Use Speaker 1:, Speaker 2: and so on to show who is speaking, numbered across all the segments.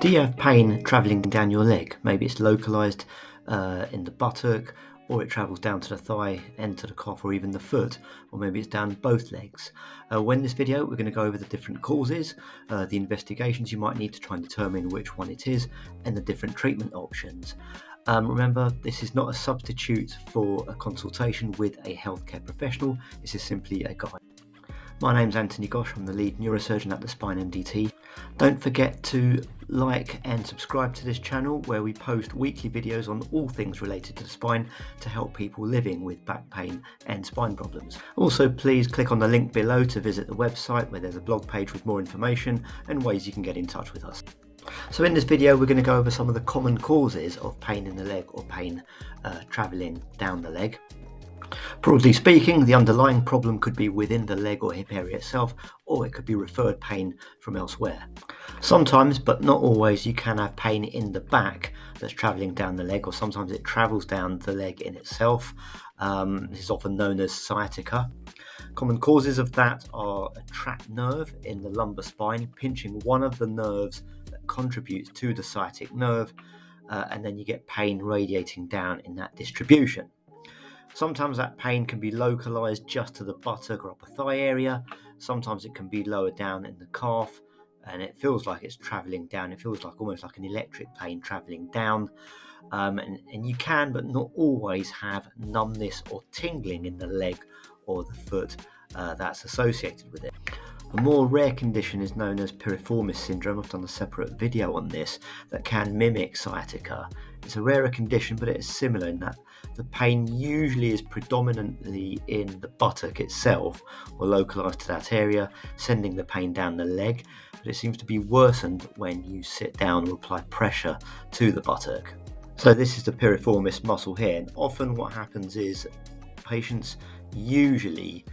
Speaker 1: Do you have pain travelling down your leg? Maybe it's localised in the buttock, or it travels down to the thigh, end to the calf, or even the foot, or maybe it's down both legs. In this video, we're going to go over the different causes, the investigations you might need to try and determine which one it is, and the different treatment options. Remember, this is not a substitute for a consultation with a healthcare professional. This is simply a guide. My name's Anthony Gosh, I'm the lead neurosurgeon at the Spine MDT. Don't forget to like and subscribe to this channel where we post weekly videos on all things related to the spine to help people living with back pain and spine problems. Also, please click on the link below to visit the website where there's a blog page with more information and ways you can get in touch with us. So in this video, we're going to go over some of the common causes of pain in the leg or pain travelling down the leg. Broadly speaking, the underlying problem could be within the leg or hip area itself, or it could be referred pain from elsewhere. Sometimes, but not always, you can have pain in the back that's travelling down the leg, or sometimes it travels down the leg in itself. This is often known as sciatica. Common causes of that are a trapped nerve in the lumbar spine, pinching one of the nerves that contributes to the sciatic nerve, and then you get pain radiating down in that distribution. Sometimes that pain can be localised just to the buttock or upper thigh area. Sometimes it can be lower down in the calf and it feels like it's travelling down. It feels like almost like an electric pain travelling down. And you can, but not always, have numbness or tingling in the leg or the foot that's associated with it. A more rare condition is known as piriformis syndrome. I've done a separate video on this that can mimic sciatica. It's a rarer condition, but it is similar in that the pain usually is predominantly in the buttock itself or localised to that area, sending the pain down the leg, but it seems to be worsened when you sit down or apply pressure to the buttock. So this is the piriformis muscle here, and often what happens is patients usually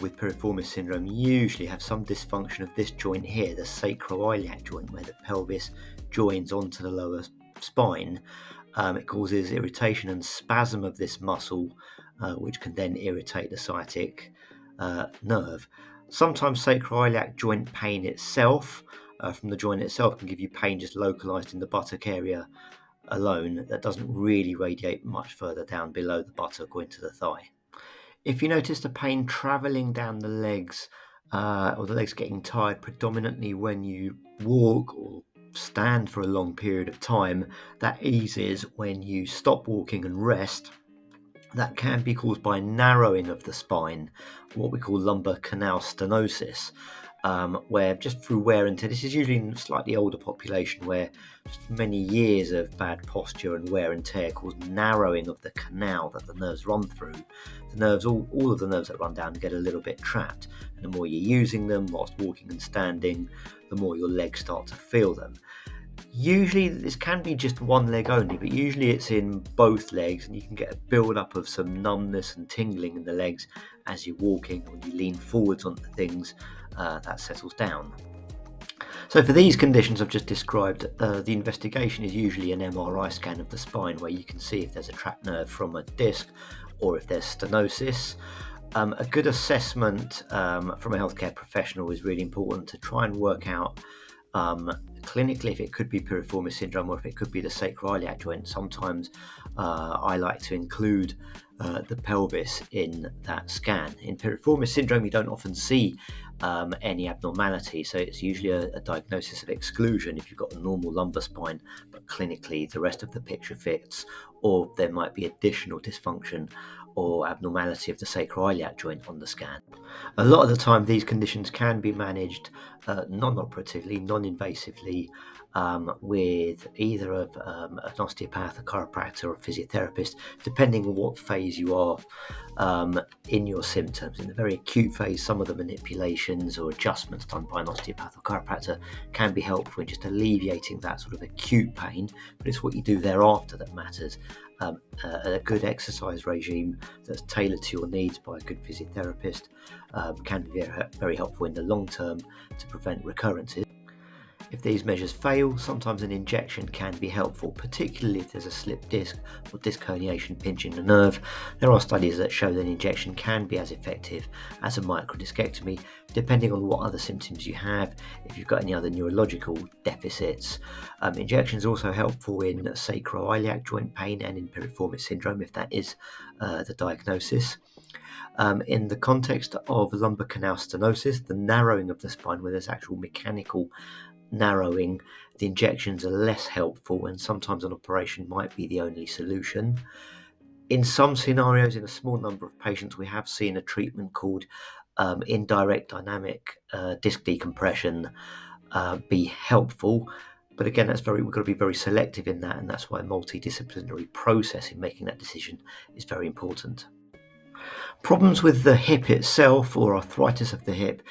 Speaker 1: with piriformis syndrome usually have some dysfunction of this joint here, the sacroiliac joint, where the pelvis joins onto the lower spine. It causes irritation and spasm of this muscle, which can then irritate the sciatic nerve. Sometimes sacroiliac joint pain itself, from the joint itself, can give you pain just localized in the buttock area alone that doesn't really radiate much further down below the buttock or into the thigh. If you notice the pain travelling down the legs, or the legs getting tired predominantly when you walk or stand for a long period of time, that eases when you stop walking and rest. That can be caused by narrowing of the spine, what we call lumbar canal stenosis, where just through wear and tear, this is usually in a slightly older population where just many years of bad posture and wear and tear cause narrowing of the canal that the nerves run through. The nerves, all of the nerves that run down, get a little bit trapped, and the more you're using them whilst walking and standing, the more your legs start to feel them. Usually this can be just one leg only, but usually it's in both legs, and you can get a build up of some numbness and tingling in the legs as you're walking. When you lean forwards onto things, that settles down. So for these conditions I've just described, the investigation is usually an MRI scan of the spine where you can see if there's a trapped nerve from a disc or if there's stenosis. A good assessment from a healthcare professional is really important to try and work out clinically if it could be piriformis syndrome or if it could be the sacroiliac joint. Sometimes I like to include the pelvis in that scan. In piriformis syndrome, you don't often see any abnormality, so it's usually a diagnosis of exclusion if you've got a normal lumbar spine, but clinically the rest of the picture fits, or there might be additional dysfunction or abnormality of the sacroiliac joint on the scan. A lot of the time these conditions can be managed non-operatively, non-invasively, with either an osteopath, a chiropractor or a physiotherapist, depending on what phase you are in your symptoms. In the very acute phase, some of the manipulations or adjustments done by an osteopath or chiropractor can be helpful in just alleviating that sort of acute pain, but it's what you do thereafter that matters. A good exercise regime that's tailored to your needs by a good physiotherapist can be very helpful in the long term to prevent recurrences. If these measures fail, sometimes an injection can be helpful, particularly if there's a slipped disc or disc herniation pinching the nerve. There are studies that show that an injection can be as effective as a microdiscectomy, depending on what other symptoms you have, if you've got any other neurological deficits. Injections are also helpful in sacroiliac joint pain and in piriformis syndrome, if that is the diagnosis. In the context of lumbar canal stenosis, the narrowing of the spine where there's actual mechanical narrowing, the injections are less helpful, and sometimes an operation might be the only solution. In some scenarios, in a small number of patients, we have seen a treatment called indirect dynamic disc decompression be helpful. But again, we've got to be very selective in that, and that's why a multidisciplinary process in making that decision is very important. Problems with the hip itself or arthritis of the hip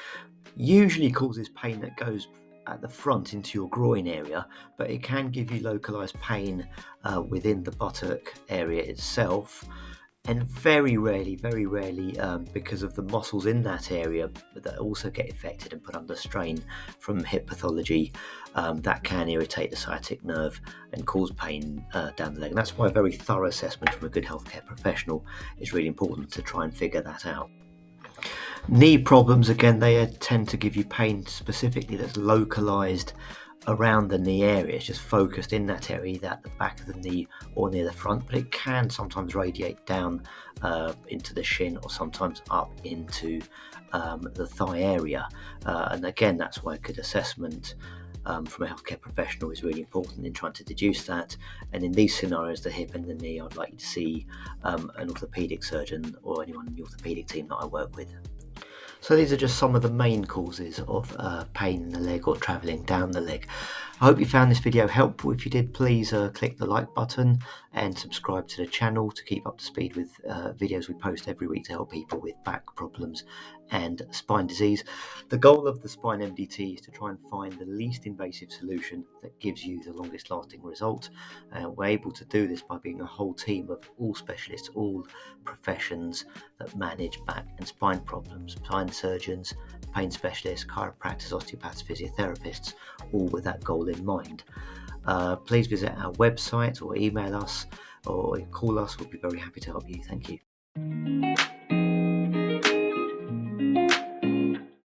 Speaker 1: usually causes pain that goes at the front into your groin area, but it can give you localized pain within the buttock area itself, and very rarely, because of the muscles in that area that also get affected and put under strain from hip pathology, that can irritate the sciatic nerve and cause pain down the leg. And that's why a very thorough assessment from a good healthcare professional is really important to try and figure that out. Knee problems, again, they tend to give you pain specifically that's localized around the knee area. It's just focused in that area, either at the back of the knee or near the front, but it can sometimes radiate down into the shin or sometimes up into the thigh area. And again, that's why a good assessment from a healthcare professional is really important in trying to deduce that. And in these scenarios, the hip and the knee, I'd like you to see an orthopedic surgeon or anyone in the orthopedic team that I work with. So these are just some of the main causes of pain in the leg or travelling down the leg. I hope you found this video helpful. If you did, please click the like button and subscribe to the channel to keep up to speed with videos we post every week to help people with back problems and spine disease. The goal of the Spine MDT is to try and find the least invasive solution that gives you the longest lasting result. We're able to do this by being a whole team of all specialists, all professions that manage back and spine problems, spine surgeons, pain specialists, chiropractors, osteopaths, physiotherapists, all with that goal in mind. Please visit our website or email us or call us. We'll be very happy to help you. Thank you.